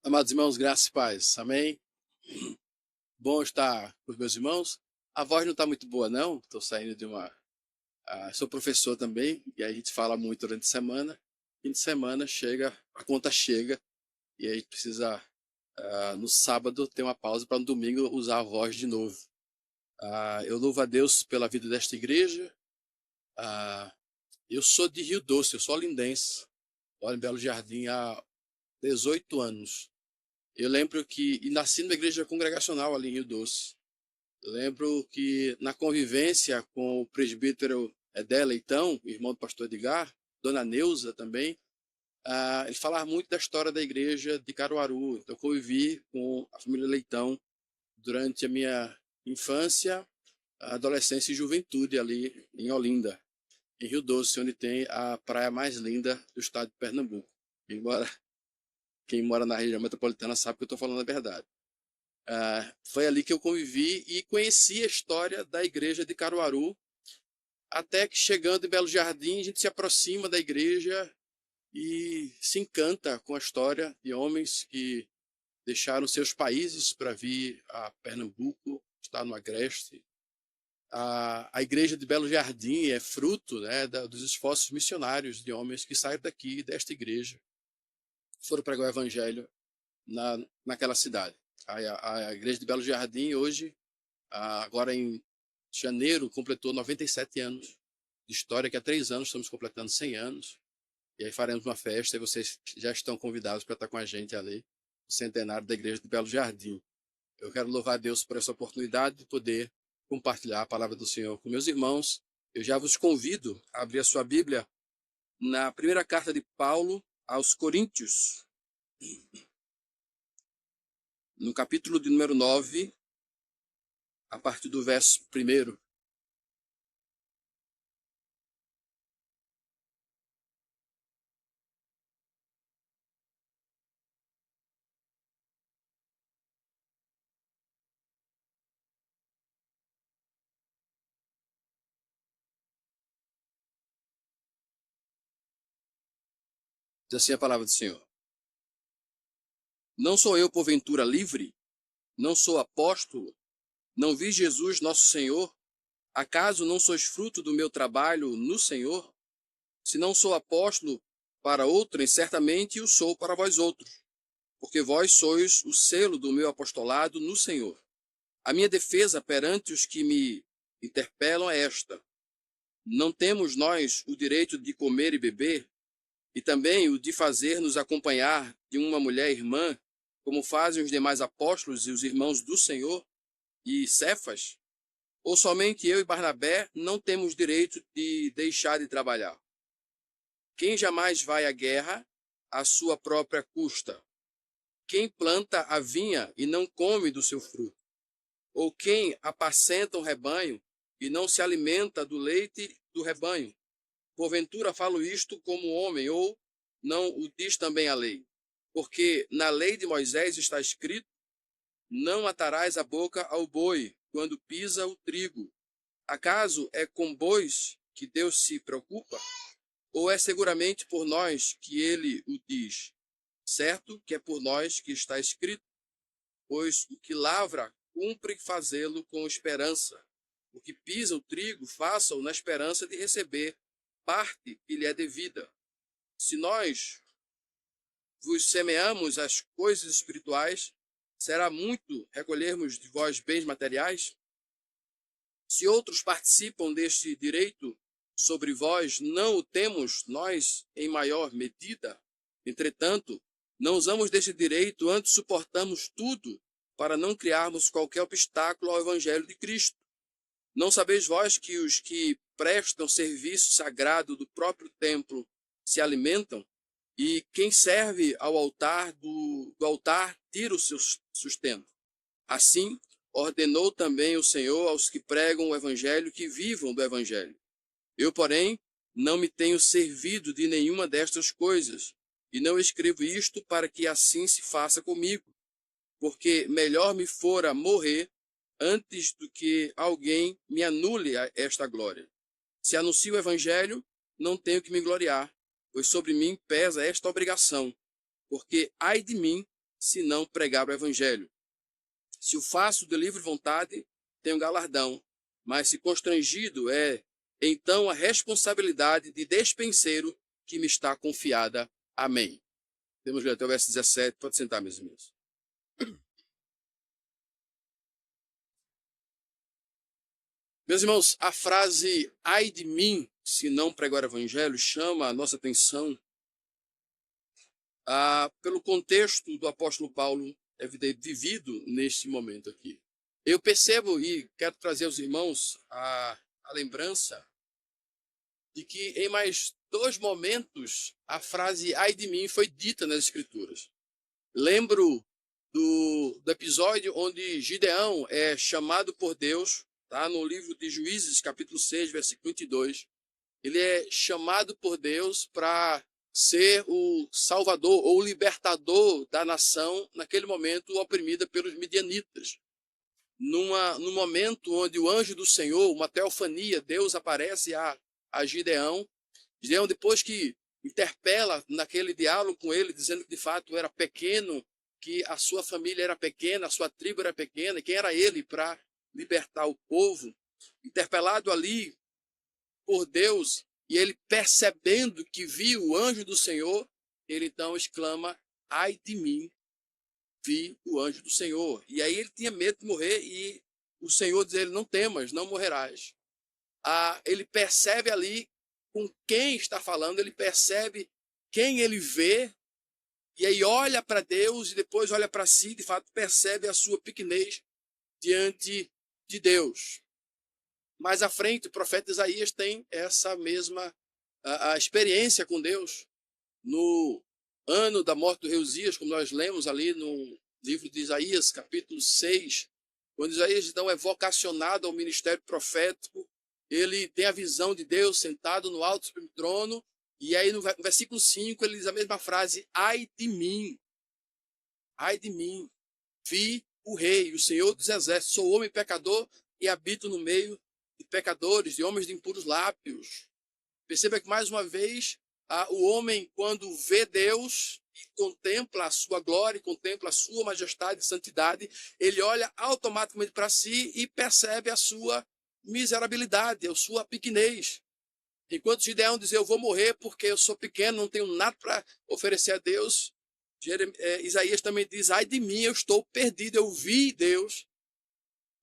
Amados irmãos, graças e paz. Amém? Bom estar com os meus irmãos. A voz não está muito boa, não. Estou saindo de uma. Sou professor também, e aí a gente fala muito durante a semana. Fim de semana chega, a conta chega, e aí a gente precisa, no sábado, ter uma pausa para no domingo usar a voz de novo. Eu louvo a Deus pela vida desta igreja. Eu sou de Rio Doce, eu sou olindense. Moro em Belo Jardim há 18 anos. Eu lembro que, e nasci numa igreja congregacional ali em Rio Doce. Eu lembro que na convivência com o presbítero Edé Leitão, irmão do pastor Edgar, dona Neuza também, ele falava muito da história da igreja de Caruaru. Então eu convivi com a família Leitão durante a minha infância, adolescência e juventude ali em Olinda, em Rio Doce, onde tem a praia mais linda do estado de Pernambuco. Embora quem mora na região metropolitana sabe que eu estou falando a verdade. Foi ali que eu convivi e conheci a história da igreja de Caruaru, até que chegando em Belo Jardim, a gente se aproxima da igreja e se encanta com a história de homens que deixaram seus países para vir a Pernambuco, estar no Agreste. A igreja de Belo Jardim é fruto, né, dos esforços missionários de homens que saíram daqui, desta igreja, foram pregar o evangelho naquela cidade. A igreja de Belo Jardim hoje, agora em janeiro, completou 97 anos de história, que há 3 anos estamos completando 100 anos. E aí faremos uma festa e vocês já estão convidados para estar com a gente ali, no centenário da igreja de Belo Jardim. Eu quero louvar a Deus por essa oportunidade de poder compartilhar a palavra do Senhor com meus irmãos. Eu já vos convido a abrir a sua Bíblia na primeira carta de Paulo aos Coríntios, no capítulo de número 9, a partir do verso 1. Diz assim a palavra do Senhor. Não sou eu, porventura, livre? Não sou apóstolo? Não vi Jesus, nosso Senhor? Acaso não sois fruto do meu trabalho no Senhor? Se não sou apóstolo para outrem, certamente o sou para vós outros, porque vós sois o selo do meu apostolado no Senhor. A minha defesa perante os que me interpelam é esta: não temos nós o direito de comer e beber, e também o de fazer-nos acompanhar de uma mulher irmã, como fazem os demais apóstolos e os irmãos do Senhor, e Cefas? Ou somente eu e Barnabé não temos direito de deixar de trabalhar? Quem jamais vai à guerra à sua própria custa? Quem planta a vinha e não come do seu fruto? Ou quem apacenta um rebanho e não se alimenta do leite do rebanho? Porventura falo isto como homem, ou não o diz também a lei? Porque na lei de Moisés está escrito: não atarás a boca ao boi quando pisa o trigo. Acaso é com bois que Deus se preocupa? Ou é seguramente por nós que ele o diz? Certo que é por nós que está escrito: pois o que lavra cumpre fazê-lo com esperança. O que pisa o trigo, faça-o na esperança de receber parte que lhe é devida. Se nós vos semeamos as coisas espirituais, será muito recolhermos de vós bens materiais? Se outros participam deste direito sobre vós, não o temos nós em maior medida? Entretanto, não usamos deste direito, antes suportamos tudo para não criarmos qualquer obstáculo ao evangelho de Cristo. Não sabeis vós que os que prestam serviço sagrado do próprio templo se alimentam? E quem serve ao altar do altar tira o seu sustento. Assim, ordenou também o Senhor aos que pregam o evangelho que vivam do evangelho. Eu, porém, não me tenho servido de nenhuma destas coisas, e não escrevo isto para que assim se faça comigo, porque melhor me fora morrer antes do que alguém me anule esta glória. Se anuncio o evangelho, não tenho que me gloriar, pois sobre mim pesa esta obrigação, porque ai de mim se não pregar o evangelho. Se o faço de livre vontade, tenho galardão, mas se constrangido é então a responsabilidade de despenseiro que me está confiada. Amém. Temos ler até o verso 17. Pode sentar, meus irmãos. Meus irmãos, a frase ai de mim, se não pregar o evangelho, chama a nossa atenção pelo contexto do apóstolo Paulo vivido neste momento aqui. Eu percebo e quero trazer aos irmãos a lembrança de que em mais 2 momentos a frase ai de mim foi dita nas Escrituras. Lembro do episódio onde Gideão é chamado por Deus, tá? No livro de Juízes, capítulo 6, versículo 22. Ele é chamado por Deus para ser o salvador ou o libertador da nação, naquele momento oprimida pelos midianitas. Num momento onde o anjo do Senhor, uma teofania, Deus aparece a Gideão. Gideão, depois que interpela naquele diálogo com ele, dizendo que de fato era pequeno, que a sua família era pequena, a sua tribo era pequena, e quem era ele para libertar o povo, interpelado ali por Deus, e ele percebendo que viu o anjo do Senhor, ele então exclama, ai de mim, vi o anjo do Senhor. E aí ele tinha medo de morrer, e o Senhor diz a ele, não temas, não morrerás. Ele percebe ali com quem está falando, ele percebe quem ele vê, e aí olha para Deus e depois olha para si, de fato percebe a sua pequenez diante de Deus. Mais à frente, o profeta Isaías tem essa mesma a experiência com Deus. No ano da morte do rei Uzias, como nós lemos ali no livro de Isaías, capítulo 6, quando Isaías então é vocacionado ao ministério profético, ele tem a visão de Deus sentado no alto supremo trono, e aí no versículo 5 ele diz a mesma frase, ai de mim, vi o rei, o Senhor dos exércitos, sou homem pecador e habito no meio de pecadores, de homens de impuros lábios. Perceba que mais uma vez, o homem quando vê Deus e contempla a sua glória, contempla a sua majestade e santidade, ele olha automaticamente para si e percebe a sua miserabilidade, a sua pequenez. Enquanto Gideão diz, eu vou morrer porque eu sou pequeno, não tenho nada para oferecer a Deus, Isaías também diz, ai de mim, eu estou perdido, eu vi Deus,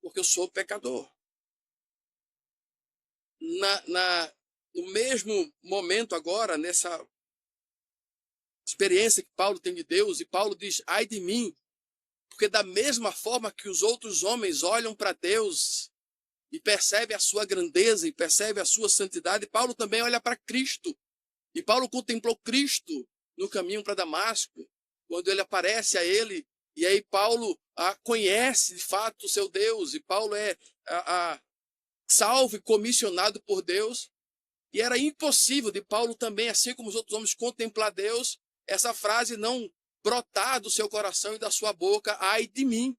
porque eu sou pecador. No mesmo momento agora, nessa experiência que Paulo tem de Deus, e Paulo diz, ai de mim, porque da mesma forma que os outros homens olham para Deus e percebe a sua grandeza e percebe a sua santidade, Paulo também olha para Cristo. E Paulo contemplou Cristo no caminho para Damasco, quando ele aparece a ele, e aí Paulo conhece de fato o seu Deus, e Paulo é salvo e comissionado por Deus, e era impossível de Paulo também, assim como os outros homens, contemplar Deus, essa frase não brotar do seu coração e da sua boca, ai de mim.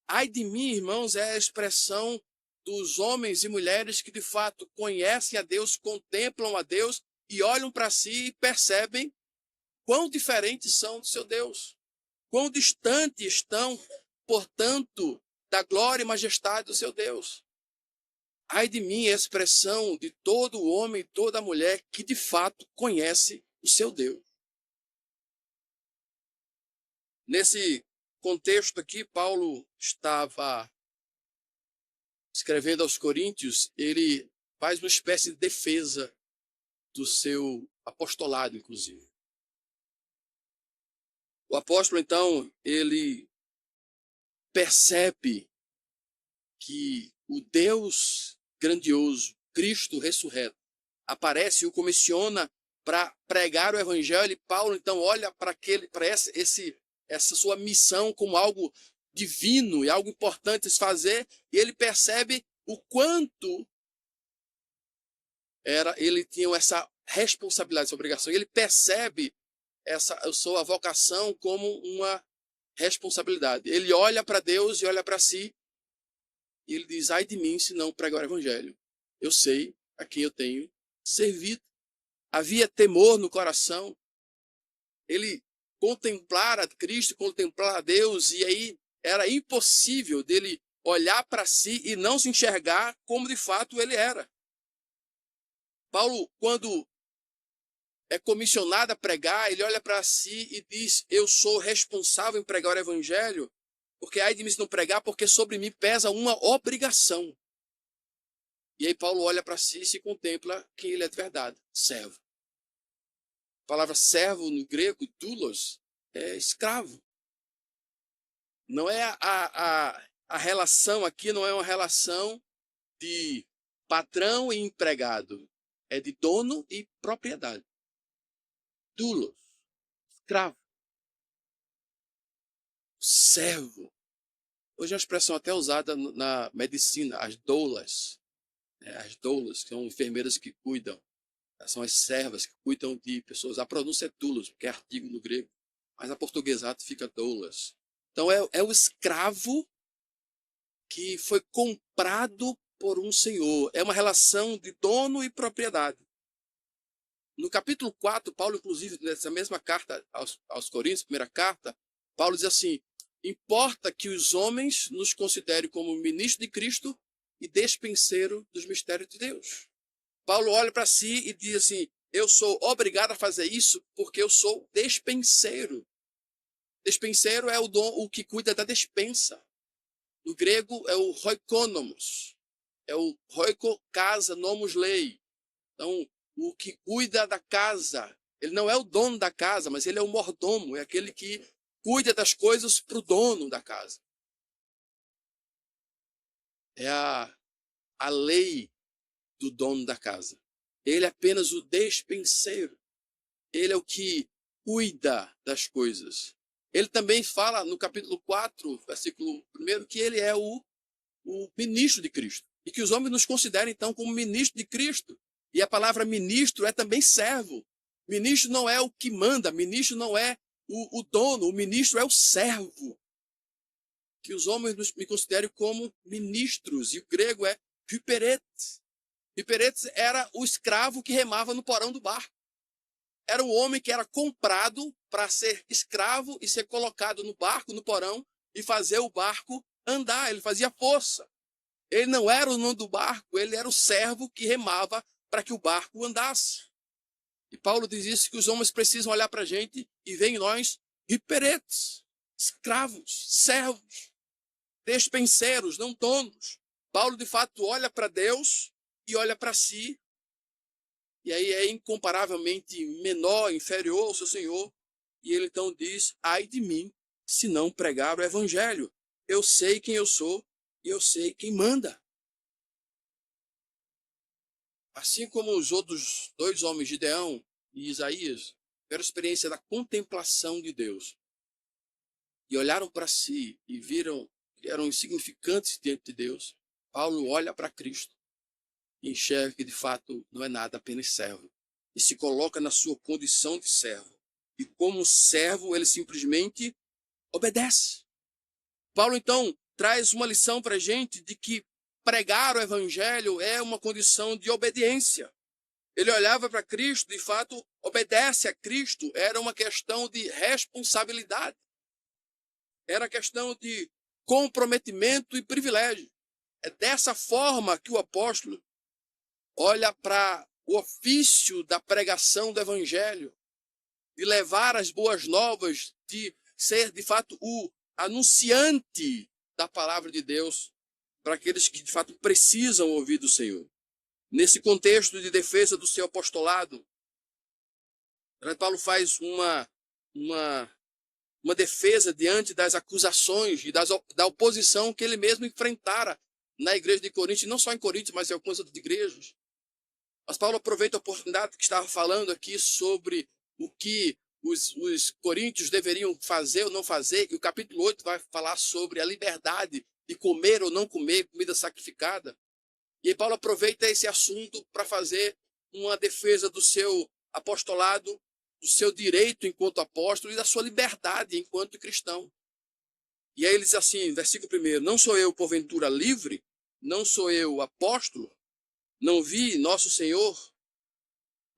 Ai de mim, irmãos, é a expressão dos homens e mulheres que de fato conhecem a Deus, contemplam a Deus e olham para si e percebem quão diferentes são do seu Deus, quão distantes estão, portanto, da glória e majestade do seu Deus. Ai de mim é a expressão de todo homem e toda mulher que de fato conhece o seu Deus. Nesse contexto aqui, Paulo estava escrevendo aos Coríntios, ele faz uma espécie de defesa do seu apostolado, inclusive. O apóstolo, então, ele percebe que o Deus grandioso, Cristo ressurreto, aparece e o comissiona para pregar o evangelho, e Paulo, então, olha para essa sua missão como algo divino e algo importante a se fazer, e ele percebe o quanto ele tinha essa responsabilidade, essa obrigação. Ele percebe a sua vocação como uma responsabilidade. Ele olha para Deus e olha para si, e ele diz, ai de mim se não pregar o evangelho. Eu sei a quem eu tenho servido. Havia temor no coração. Ele contemplar a Cristo, contemplar a Deus, e aí era impossível dele olhar para si e não se enxergar como de fato ele era. Paulo, quando é comissionado a pregar, ele olha para si e diz: eu sou responsável em pregar o evangelho, porque ai de mim se não pregar, porque sobre mim pesa uma obrigação. E aí Paulo olha para si e se contempla quem ele é de verdade: servo. A palavra servo no grego, doulos, é escravo. Não é a relação aqui, não é uma relação de patrão e empregado. É de dono e propriedade. Doulos, escravo. Servo. Hoje é uma expressão até usada na medicina, as doulas. As doulas, que são enfermeiras que cuidam. São as servas que cuidam de pessoas. A pronúncia é doulos, porque é artigo no grego. Mas a portuguesado fica doulas. Então é o escravo que foi comprado por um senhor. É uma relação de dono e propriedade. No capítulo 4, Paulo, inclusive, nessa mesma carta aos Coríntios, primeira carta, Paulo diz assim: importa que os homens nos considerem como ministro de Cristo e despenseiro dos mistérios de Deus. Paulo olha para si e diz assim: eu sou obrigado a fazer isso porque eu sou despenseiro. Despenseiro é o que cuida da despensa. No grego é o oikonomos. É o oiko, casa, nomos, lei. Então, o que cuida da casa, ele não é o dono da casa, mas ele é o mordomo, é aquele que cuida das coisas para o dono da casa. É a lei do dono da casa. Ele é apenas o despenseiro. Ele é o que cuida das coisas. Ele também fala no capítulo 4, versículo 1, que ele é o ministro de Cristo. E que os homens nos considerem, então, como ministro de Cristo. E a palavra ministro é também servo. Ministro não é o que manda, ministro não é o dono, o ministro é o servo. Que os homens me considerem como ministros. E o grego é hyperetes. Hyperetes era o escravo que remava no porão do barco. Era um homem que era comprado para ser escravo e ser colocado no barco, no porão, e fazer o barco andar. Ele fazia força. Ele não era o dono do barco, ele era o servo que remava para que o barco andasse. E Paulo diz isso, que os homens precisam olhar para a gente e ver em nós hiperetes, escravos, servos, despenseiros, não donos. Paulo, de fato, olha para Deus e olha para si, e aí é incomparavelmente menor, inferior ao seu Senhor, e ele então diz: ai de mim, se não pregar o evangelho. Eu sei quem eu sou e eu sei quem manda. Assim como os outros dois homens, Gideão e Isaías, tiveram a experiência da contemplação de Deus e olharam para si e viram que eram insignificantes diante de Deus, Paulo olha para Cristo e enxerga que de fato não é nada, apenas servo, e se coloca na sua condição de servo. E como servo, ele simplesmente obedece. Paulo então traz uma lição para a gente de que pregar o evangelho é uma condição de obediência. Ele olhava para Cristo, de fato, obedece a Cristo, era uma questão de responsabilidade. Era questão de comprometimento e privilégio. É dessa forma que o apóstolo olha para o ofício da pregação do evangelho, de levar as boas novas, de ser, de fato, o anunciante da palavra de Deus para aqueles que, de fato, precisam ouvir do Senhor. Nesse contexto de defesa do seu apostolado, Paulo faz uma defesa diante das acusações e da oposição que ele mesmo enfrentara na igreja de Corinto, e não só em Corinto, mas em algumas outras igrejas. Mas Paulo aproveita a oportunidade que estava falando aqui sobre o que os coríntios deveriam fazer ou não fazer, e o capítulo 8 vai falar sobre a liberdade de comer ou não comer comida sacrificada. E aí Paulo aproveita esse assunto para fazer uma defesa do seu apostolado, do seu direito enquanto apóstolo e da sua liberdade enquanto cristão. E aí ele diz assim, versículo 1, não sou eu, porventura, livre? Não sou eu apóstolo? Não vi nosso Senhor?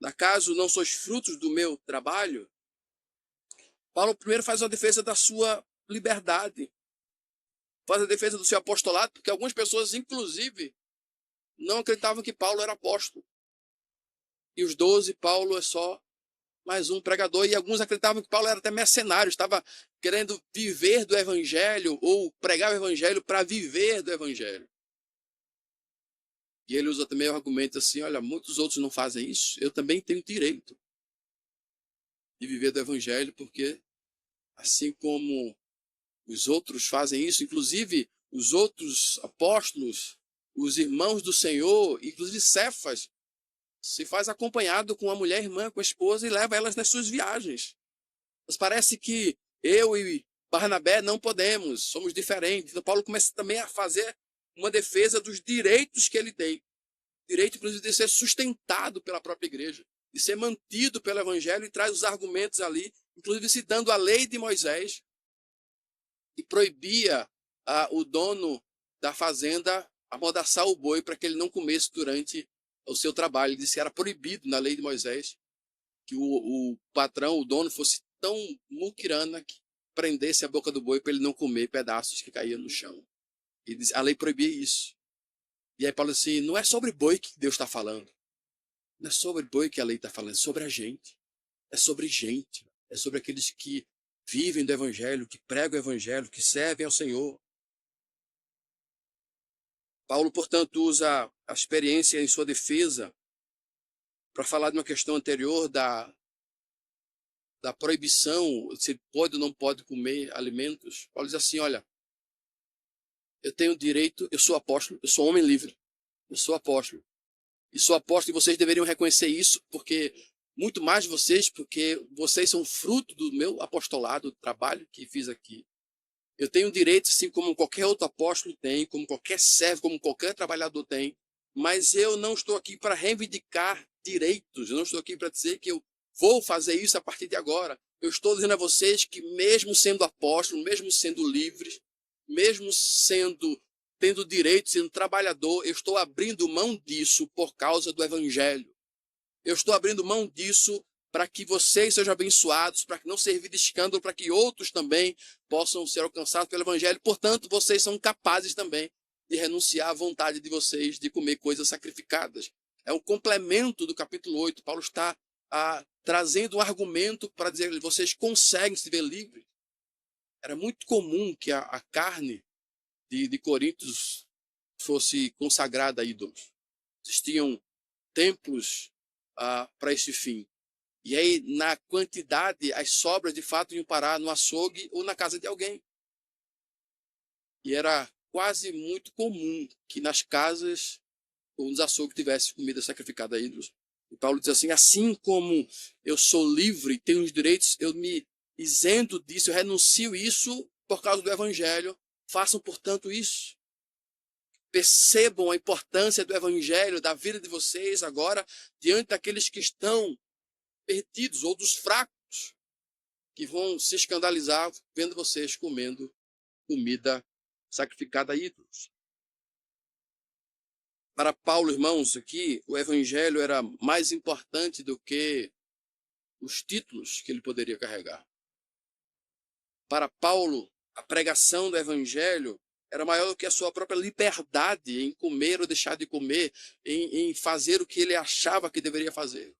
Acaso não sois frutos do meu trabalho? Paulo primeiro faz uma defesa da sua liberdade, faz a defesa do seu apostolado, porque algumas pessoas, inclusive, não acreditavam que Paulo era apóstolo. E os 12, Paulo é só mais um pregador, e alguns acreditavam que Paulo era até mercenário, estava querendo viver do evangelho, ou pregar o evangelho para viver do evangelho. E ele usa também o argumento assim, olha, muitos outros não fazem isso, eu também tenho direito de viver do evangelho, porque assim como os outros fazem isso, inclusive os outros apóstolos, os irmãos do Senhor, inclusive Cefas, se faz acompanhado com a mulher irmã, com a esposa, e leva elas nas suas viagens. Mas parece que eu e Barnabé não podemos, somos diferentes. Então Paulo começa também a fazer uma defesa dos direitos que ele tem. Direito, inclusive, de ser sustentado pela própria igreja, de ser mantido pelo evangelho, e traz os argumentos ali, inclusive citando a lei de Moisés, que proibia o dono da fazenda amordaçar o boi para que ele não comesse durante o seu trabalho. Ele disse que era proibido na lei de Moisés que o patrão, o dono, fosse tão muquirana que prendesse a boca do boi para ele não comer pedaços que caíam no chão. E a lei proibia isso. E aí Paulo disse assim, não é sobre boi que Deus está falando. Não é sobre boi que a lei está falando, é sobre a gente. É sobre gente. É sobre aqueles que vivem do evangelho, que pregam o evangelho, que servem ao Senhor. Paulo, portanto, usa a experiência em sua defesa para falar de uma questão anterior da proibição, se pode ou não pode comer alimentos. Paulo diz assim, olha, eu tenho direito, eu sou apóstolo, eu sou homem livre, eu sou apóstolo. E sou apóstolo, e vocês deveriam reconhecer isso, porque muito mais de vocês, porque vocês são fruto do meu apostolado, do trabalho que fiz aqui. Eu tenho direito, assim como qualquer outro apóstolo tem, como qualquer servo, como qualquer trabalhador tem, mas eu não estou aqui para reivindicar direitos, eu não estou aqui para dizer que eu vou fazer isso a partir de agora. Eu estou dizendo a vocês que mesmo sendo apóstolo, mesmo sendo livres, mesmo tendo direito, sendo trabalhador, eu estou abrindo mão disso por causa do evangelho. Eu estou abrindo mão disso para que vocês sejam abençoados, para que não servir de escândalo, para que outros também possam ser alcançados pelo evangelho. Portanto, vocês são capazes também de renunciar à vontade de vocês de comer coisas sacrificadas. É um complemento do capítulo 8. Paulo está trazendo um argumento para dizer que vocês conseguem se ver livres. Era muito comum que a carne de Corintos fosse consagrada a ídolos. Existiam templos para esse fim. E aí, na quantidade, as sobras de fato iam parar no açougue ou na casa de alguém. E era quase muito comum que nas casas ou nos açougues tivesse comida sacrificada a ídolos. E Paulo diz assim como eu sou livre, tenho os direitos, eu me isento disso, eu renuncio isso por causa do evangelho. Façam, portanto, isso. Percebam a importância do evangelho, da vida de vocês agora, diante daqueles que estão perdidos, ou dos fracos, que vão se escandalizar vendo vocês comendo comida sacrificada a ídolos. Para Paulo, irmãos, aqui, o evangelho era mais importante do que os títulos que ele poderia carregar. Para Paulo, a pregação do evangelho era maior do que a sua própria liberdade em comer ou deixar de comer, em fazer o que ele achava que deveria fazer.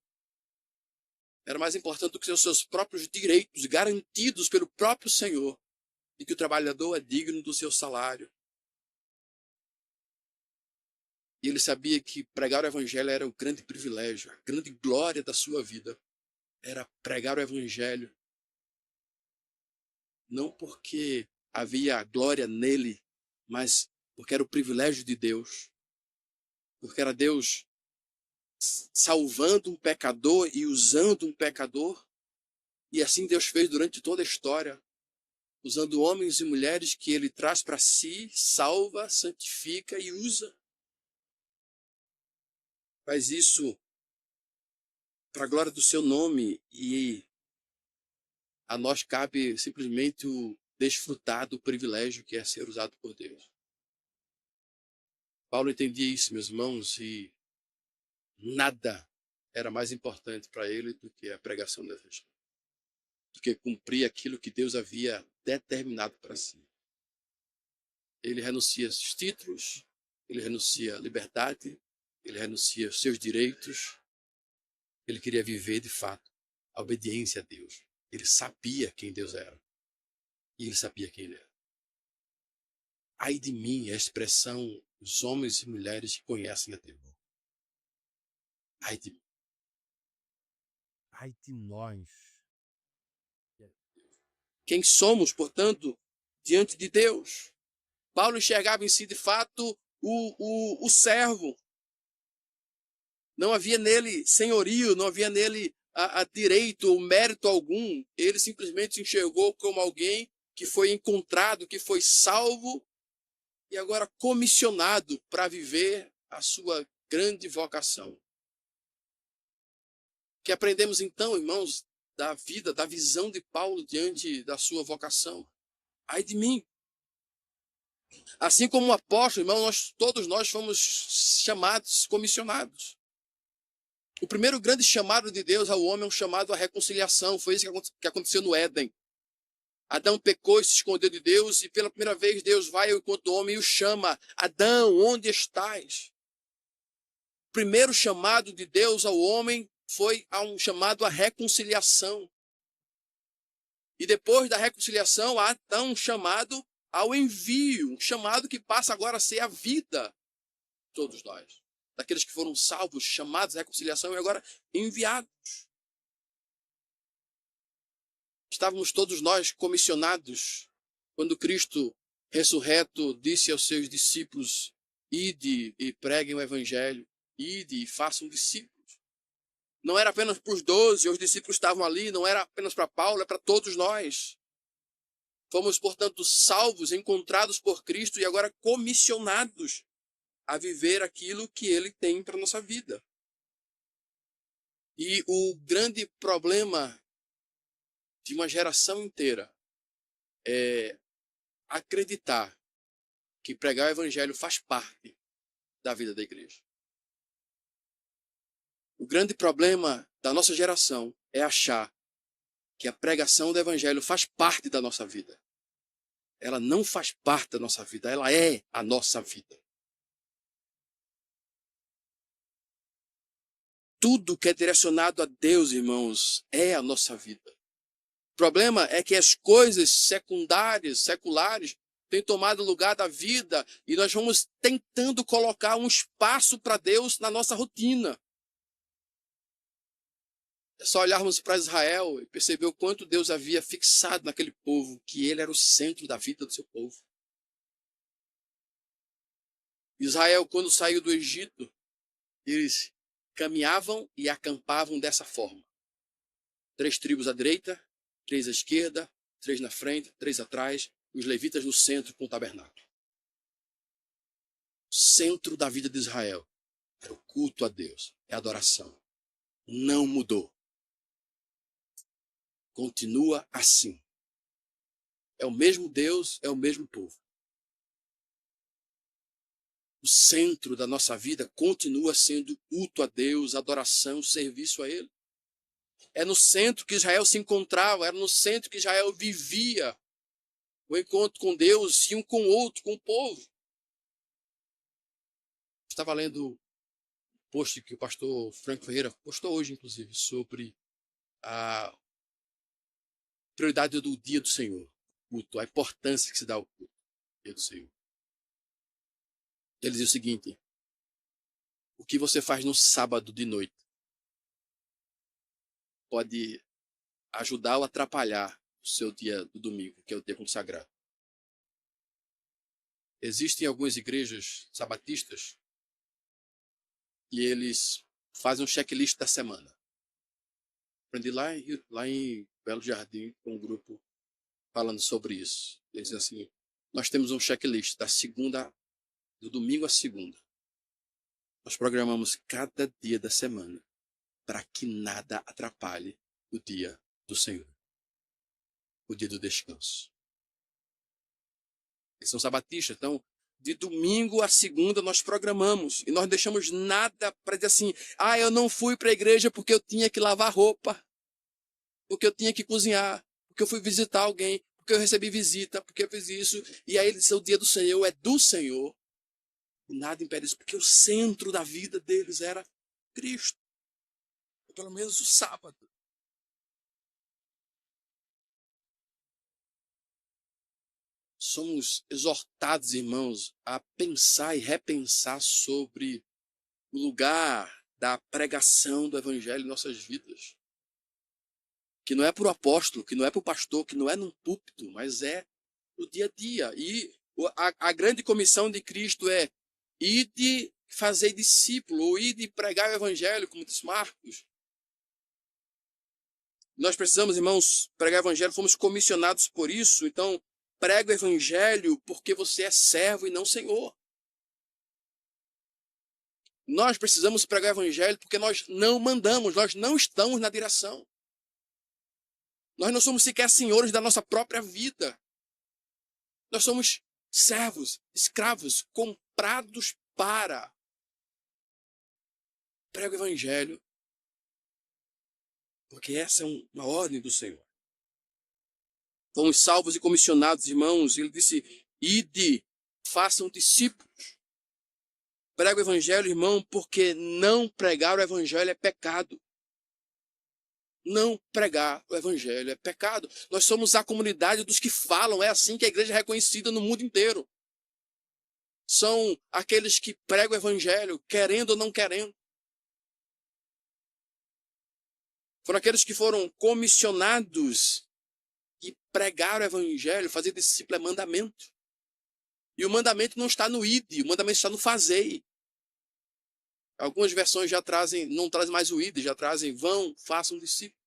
Era mais importante do que os seus próprios direitos, garantidos pelo próprio Senhor, de que o trabalhador é digno do seu salário. E ele sabia que pregar o evangelho era o grande privilégio, a grande glória da sua vida. Era pregar o evangelho. Não porque havia glória nele, mas porque era o privilégio de Deus. Porque era Deus salvando um pecador e usando um pecador. E assim Deus fez durante toda a história, usando homens e mulheres que ele traz para si, salva, santifica e usa. Faz isso para a glória do seu nome, e a nós cabe simplesmente o desfrutar do privilégio que é ser usado por Deus. Paulo entendia isso, meus irmãos, e nada era mais importante para ele do que a pregação do evangelho. do que cumprir aquilo que Deus havia determinado para si. Ele renuncia aos títulos, ele renuncia à liberdade, ele renuncia aos seus direitos. Ele queria viver, de fato, a obediência a Deus. Ele sabia quem Deus era. E ele sabia quem ele era. Ai de mim é a expressão dos homens e mulheres que conhecem a Deus. Ai de mim. Ai de nós. Quem somos, portanto, diante de Deus? Paulo enxergava em si, de fato, o servo. Não havia nele senhorio, não havia nele a direito ou mérito algum. Ele simplesmente se enxergou como alguém que foi encontrado, que foi salvo e agora comissionado para viver a sua grande vocação. O que aprendemos então, irmãos, da vida, da visão de Paulo diante da sua vocação? Ai de mim! Assim como o apóstolo, irmão, todos nós fomos chamados, comissionados. O primeiro grande chamado de Deus ao homem é um chamado à reconciliação. Foi isso que aconteceu no Éden. Adão pecou e se escondeu de Deus, e pela primeira vez Deus vai ao encontro do homem e o chama: Adão, onde estás? O primeiro chamado de Deus ao homem foi um chamado à reconciliação. E depois da reconciliação há então um chamado ao envio, um chamado que passa agora a ser a vida de todos nós. Daqueles que foram salvos, chamados à reconciliação e agora enviados. Estávamos todos nós comissionados quando Cristo ressurreto disse aos seus discípulos: ide e preguem o evangelho, ide e façam discípulos. Não era apenas para os 12, os discípulos estavam ali, não era apenas para Paulo, é para todos nós. Fomos, portanto, salvos, encontrados por Cristo e agora comissionados a viver aquilo que ele tem para a nossa vida. E o grande problema de uma geração inteira é acreditar que pregar o evangelho faz parte da vida da igreja. O grande problema da nossa geração é achar que a pregação do evangelho faz parte da nossa vida. Ela não faz parte da nossa vida, ela é a nossa vida. Tudo que é direcionado a Deus, irmãos, é a nossa vida. O problema é que as coisas secundárias, seculares, têm tomado lugar da vida e nós vamos tentando colocar um espaço para Deus na nossa rotina. É só olharmos para Israel e perceber o quanto Deus havia fixado naquele povo, que ele era o centro da vida do seu povo. Israel, quando saiu do Egito, eles caminhavam e acampavam dessa forma. 3 tribos à direita, 3 à esquerda, 3 na frente, 3 atrás, e os levitas no centro com o tabernáculo. O centro da vida de Israel era o culto a Deus, é a adoração. Não mudou. Continua assim. É o mesmo Deus, é o mesmo povo. O centro da nossa vida continua sendo culto a Deus, adoração, serviço a Ele. É no centro que Israel se encontrava, era no centro que Israel vivia o encontro com Deus e um com o outro, com o povo. Estava lendo um post que o pastor Franco Ferreira postou hoje, inclusive, sobre a prioridade do dia do Senhor, culto, a importância que se dá ao culto, dia do Senhor. Ele diz o seguinte: o que você faz no sábado de noite pode ajudar ou atrapalhar o seu dia do domingo, que é o dia consagrado. Existem algumas igrejas sabatistas e eles fazem um checklist da semana. Aprendi lá em Belo Jardim com um grupo falando sobre isso. Eles dizem assim: nós temos um checklist do domingo à segunda. Nós programamos cada dia da semana para que nada atrapalhe o dia do Senhor, o dia do descanso. Eles são sabatistas, então de domingo a segunda nós programamos e nós deixamos nada para dizer assim: eu não fui para a igreja porque eu tinha que lavar roupa. porque eu tinha que cozinhar, porque eu fui visitar alguém, porque eu recebi visita, porque eu fiz isso. E aí ele disse, o dia do Senhor é do Senhor. E nada impede isso, porque o centro da vida deles era Cristo. Ou pelo menos o sábado. Somos exortados, irmãos, a pensar e repensar sobre o lugar da pregação do evangelho em nossas vidas. Que não é para o apóstolo, que não é para o pastor, que não é num púlpito, mas é no dia a dia. E a grande comissão de Cristo é ide fazer discípulo, ou ide pregar o evangelho, como diz Marcos. Nós precisamos, irmãos, pregar o evangelho, fomos comissionados por isso, então prega o evangelho porque você é servo e não senhor. Nós precisamos pregar o evangelho porque nós não mandamos, nós não estamos na direção. Nós não somos sequer senhores da nossa própria vida. Nós somos servos, escravos, comprados para. Prega o evangelho, porque essa é uma ordem do Senhor. Fomos salvos e comissionados, irmãos. Ele disse, ide, façam discípulos. Prega o evangelho, irmão, porque não pregar o evangelho é pecado. Não pregar o evangelho é pecado. Nós somos a comunidade dos que falam. É assim que a igreja é reconhecida no mundo inteiro. São aqueles que pregam o evangelho, querendo ou não querendo. Foram aqueles que foram comissionados e pregar o evangelho, fazer discípulo é mandamento. E o mandamento não está no ide, o mandamento está no fazei. Algumas versões já trazem, não trazem mais o ide, já trazem vão, façam discípulos.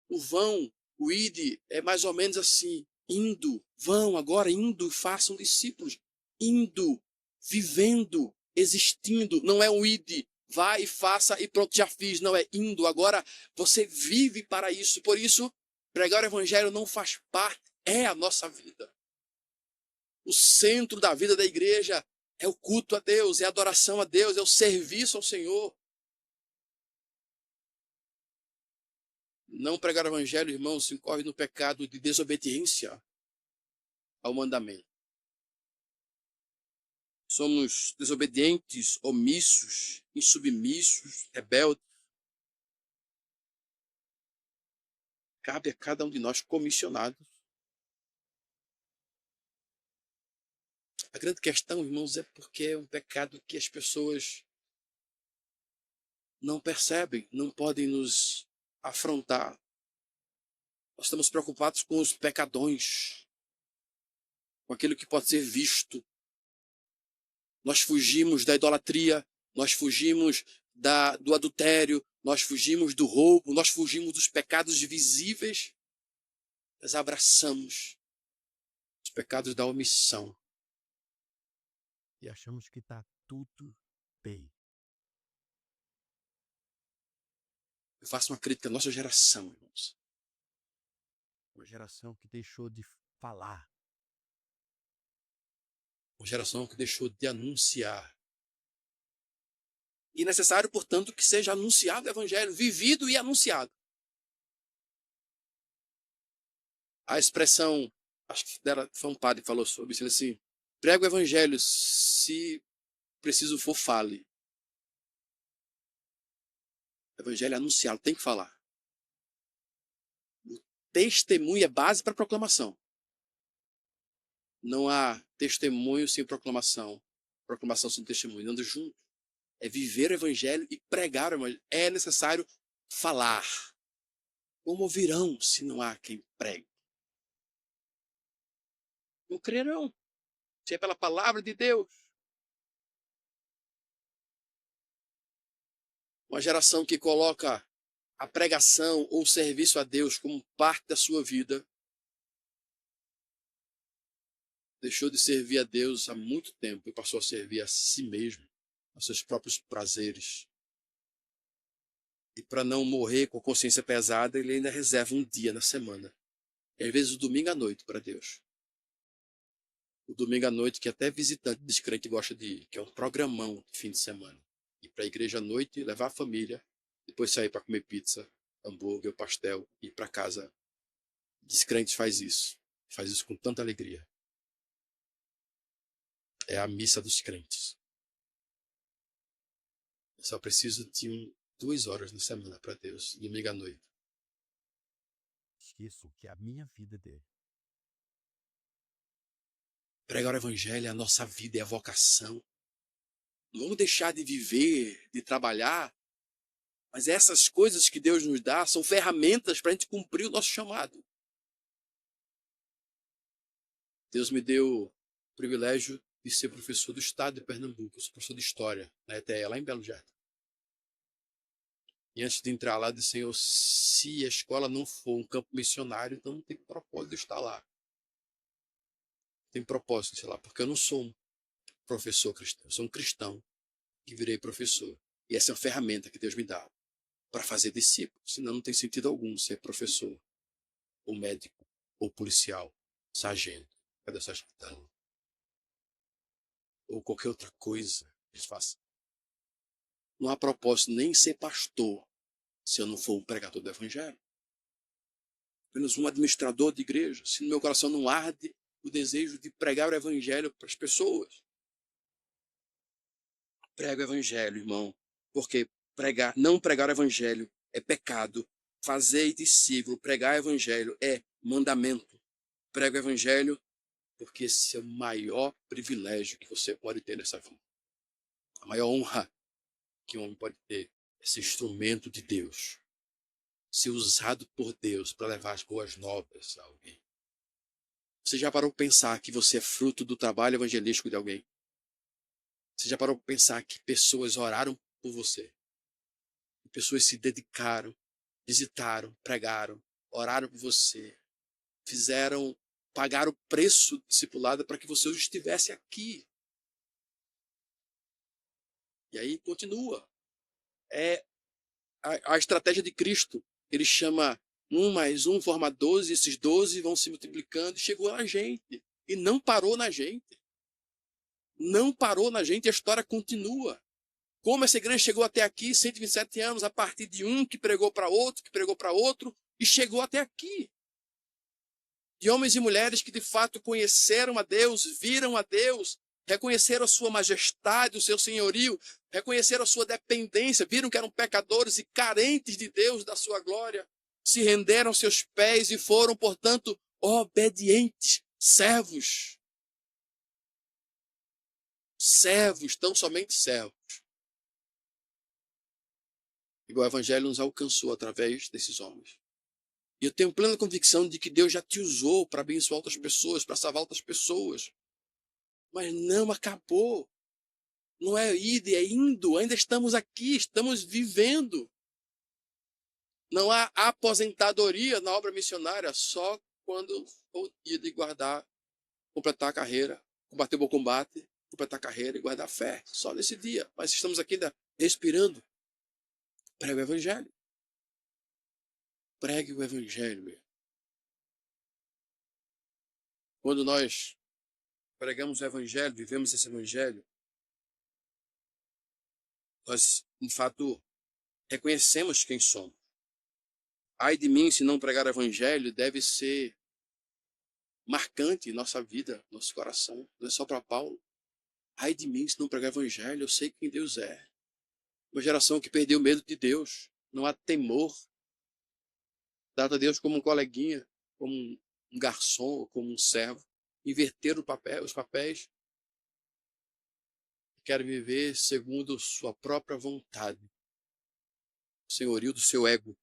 O vão, o ide é mais ou menos assim, indo, vão agora indo, façam discípulos. Indo, vivendo, existindo, não é um ide, vai e faça e pronto, já fiz, não é indo, agora você vive para isso. Por isso, pregar o evangelho não faz parte, é a nossa vida. O centro da vida da igreja é o culto a Deus, é a adoração a Deus, é o serviço ao Senhor. Não pregar o evangelho, irmãos, se incorre no pecado de desobediência ao mandamento. Somos desobedientes, omissos, insubmissos, rebeldes. Cabe a cada um de nós comissionados. A grande questão, irmãos, é porque é um pecado que as pessoas não percebem, não podem nos afrontar. Nós estamos preocupados com os pecadões, com aquilo que pode ser visto. Nós fugimos da idolatria, nós fugimos do adultério, nós fugimos do roubo, nós fugimos dos pecados visíveis, nós abraçamos os pecados da omissão. E achamos que está tudo bem. Eu faço uma crítica à nossa geração, irmãos. Uma geração que deixou de falar. Uma geração que deixou de anunciar. E é necessário, portanto, que seja anunciado o evangelho, vivido e anunciado. A expressão, acho que foi um padre que falou sobre isso, assim, prega o evangelho, se preciso for, fale. O evangelho é anunciado, tem que falar. O testemunho é base para a proclamação. Não há testemunho sem proclamação. Proclamação sem testemunho, andando junto. É viver o evangelho e pregar o evangelho. É necessário falar. Como ouvirão se não há quem pregue? Não crerão. Se é pela palavra de Deus. Uma geração que coloca a pregação ou o serviço a Deus como parte da sua vida deixou de servir a Deus há muito tempo e passou a servir a si mesmo, aos seus próprios prazeres. E para não morrer com a consciência pesada, ele ainda reserva um dia na semana. E às vezes o domingo à noite para Deus. O domingo à noite que até visitante descrente gosta de ir, que é um programão de fim de semana. Ir para a igreja à noite, levar a família, depois sair para comer pizza, hambúrguer, pastel e ir para casa. Descrentes faz isso com tanta alegria. É a missa dos crentes. Eu só preciso de 2 horas na semana para Deus, domingo à noite. Esqueço que a minha vida é dele. Pregar o evangelho é a nossa vida, é a vocação. Não vamos deixar de viver, de trabalhar, mas essas coisas que Deus nos dá são ferramentas para a gente cumprir o nosso chamado. Deus me deu o privilégio de ser professor do estado de Pernambuco. Eu sou professor de História na ETE, lá em Belo Jardim. E antes de entrar lá, eu disse, Senhor, se a escola não for um campo missionário, então não tem propósito de estar lá. Tem propósito de estar lá, porque eu não sou um professor cristão, eu sou um cristão que virei professor. E essa é uma ferramenta que Deus me dá para fazer discípulos. Senão não tem sentido algum ser professor, ou médico, ou policial, sargento. Cadê o sargento? Ou qualquer outra coisa que eles façam. Não há propósito nem ser pastor se eu não for um pregador do evangelho. Apenas um administrador de igreja. Se no meu coração não arde o desejo de pregar o evangelho para as pessoas. Prega o evangelho, irmão. Porque não pregar o evangelho é pecado. Fazer discípulo, pregar o evangelho é mandamento. Prega o evangelho porque esse é o maior privilégio que você pode ter nessa vida. A maior honra que um homem pode ter é ser instrumento de Deus. Ser usado por Deus para levar as boas novas a alguém. Você já parou para pensar que você é fruto do trabalho evangelístico de alguém? Você já parou para pensar que pessoas oraram por você? Que pessoas se dedicaram, visitaram, pregaram, oraram por você, pagaram o preço discipulado para que você estivesse aqui. E aí continua. É a estratégia de Cristo. Ele chama 1 mais 1 forma 12, esses 12 vão se multiplicando, e chegou na gente. E não parou na gente. Não parou na gente, a história continua. Como essa igreja chegou até aqui, 127 anos, a partir de um que pregou para outro, e chegou até aqui. De homens e mulheres que de fato conheceram a Deus, viram a Deus, reconheceram a sua majestade, o seu senhorio, reconheceram a sua dependência, viram que eram pecadores e carentes de Deus, da sua glória, se renderam aos seus pés e foram, portanto, obedientes, servos. Servos, tão somente servos. E o evangelho nos alcançou através desses homens. E eu tenho plena convicção de que Deus já te usou para abençoar outras pessoas, para salvar outras pessoas. Mas não acabou. Não é ir, é indo. Ainda estamos aqui, estamos vivendo. Não há aposentadoria na obra missionária, só quando for o dia de completar a carreira, combater o bom combate, completar a carreira e guardar a fé. Só nesse dia. Mas estamos aqui ainda respirando. Prega o evangelho. Pregue o evangelho, meu. Quando nós pregamos o evangelho, vivemos esse evangelho, nós, de fato, reconhecemos quem somos. Ai de mim se não pregar o evangelho deve ser marcante em nossa vida, nosso coração. Não é só para Paulo. Ai de mim se não pregar o evangelho, eu sei quem Deus é. Uma geração que perdeu o medo de Deus. Não há temor. Trata a Deus como um coleguinha, como um garçom, como um servo. Inverter os papéis. Quer viver segundo sua própria vontade. O senhorio do seu ego.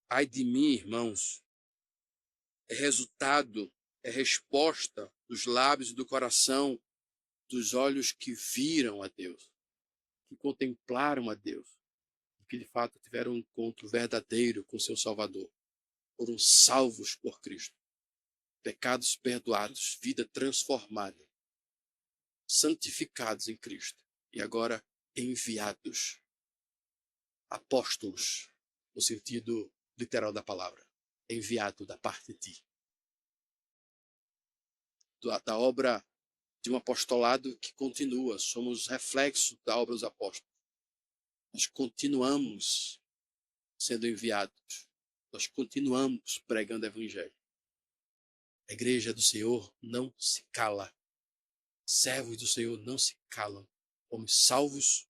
Ai de mim, irmãos, é resultado, é resposta dos lábios e do coração, dos olhos que viram a Deus, que contemplaram a Deus, que de fato tiveram um encontro verdadeiro com seu Salvador, foram salvos por Cristo, pecados perdoados, vida transformada, santificados em Cristo e agora enviados, apóstolos, no sentido literal da palavra, enviado da parte de ti. Da obra de um apostolado que continua, somos reflexo da obra dos apóstolos. Nós continuamos sendo enviados. Nós continuamos pregando o evangelho. A igreja do Senhor não se cala. Servos do Senhor não se calam. Fomos salvos,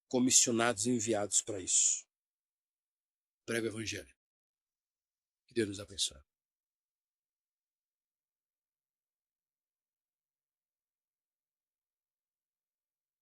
comissionados e enviados para isso. Prega o evangelho. Que Deus nos abençoe.